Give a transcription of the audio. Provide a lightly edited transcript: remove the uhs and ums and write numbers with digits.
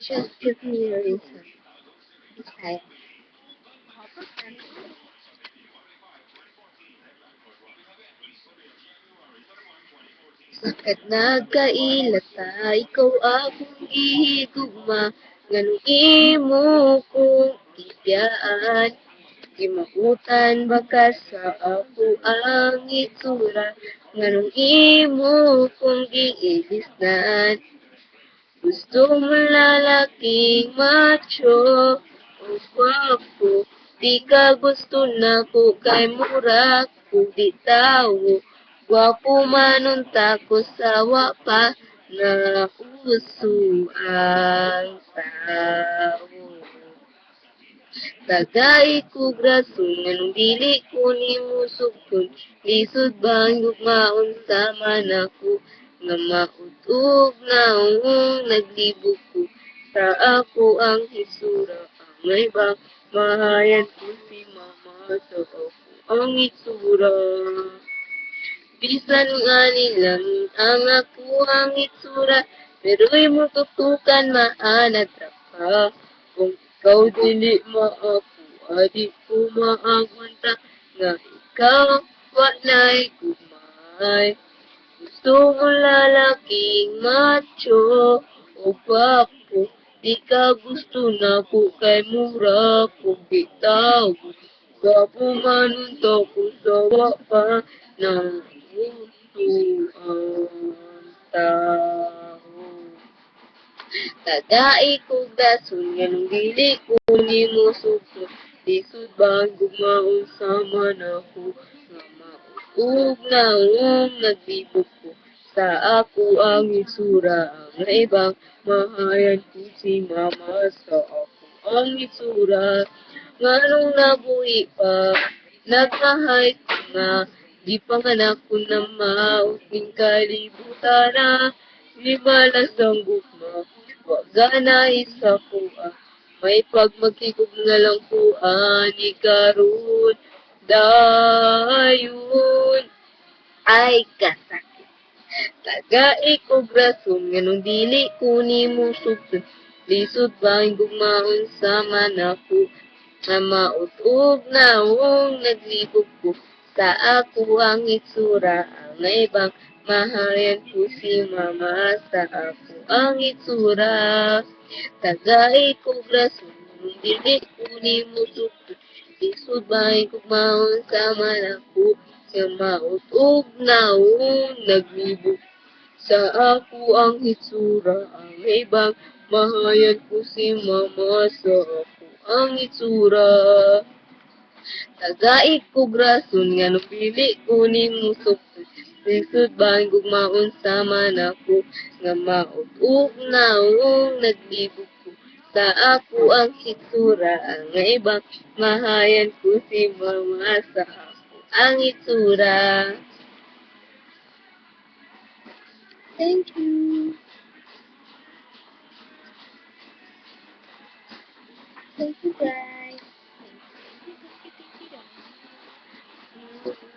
Just give me a reason. Bisaya. Sakat nagkailata, ikaw akong gihigugma, nganong imo kong ibiyaan. Gimakutan baka sa ako ang itsura, nganong imo kong giilisdan. Gusto mo lalaking macho o gwapo, di ka gusto na ko kay mura ko di tawo. Gwapo manunta ko sawa pa na uso ang tao. Tagay ko grason, nganong dili ko ni musugton, lisod bang gugmaon sama na ko, nga mautog na naglibog ko, sa ako ang hisura, ang may bang mahayan ko si mama, sa ako ang itsura. Bisan nga nilang ang ako ang itsura, pero'y mo tutukan maanad ka. Kung ikaw dili maapo, adi ko maagwanta, nga ikaw walay kumay. Gusto mo lalaking macho o gwapo, di ka gusto na ko kay mura kung bitaw. Gwapo manunta ko sawa pa ng gusto ang tao. Tadai ko dason, nganong dili ko nimo sukso. Lisod bang gumaon sama na ko, nga mautog na naglibog ko. Sa ako ang itsura, ang ibang mahayan ko si mama, sa ako ang itsura. Nganong nabuhi pa, nagkahay ko nga, di panganak ko na mauting kalibutan na, di malas ang gugma. Waga na isa ko may pagmagkikog na lang ko ani karon dayon ay kasakit. Tagai ko brason, nganong dili ko nimo sugton, lisod bang gugmaon sama na ko, nga mautog na naglibog ko, sa ako ang itsura, ang ibang mahayan ko si mama, sa ako ang itsura. Tagai ko brason, nganong dili ko nimo sugton, lisod bang gugmaon sama na ko, nga mautog na naglibog, sa ako ang itsura, ang ibang mahayan ko si mama, sa ako ang itsura. Tagai ko grason, nga pili ko ni musok, lisod bang gugmaon sama na ko, nga mautog na naglibog ko, sa ako ang itsura, ang ibang mahayan ko si mama, sa ako ang itsura. Thank you. Thank you, guys. Thank you.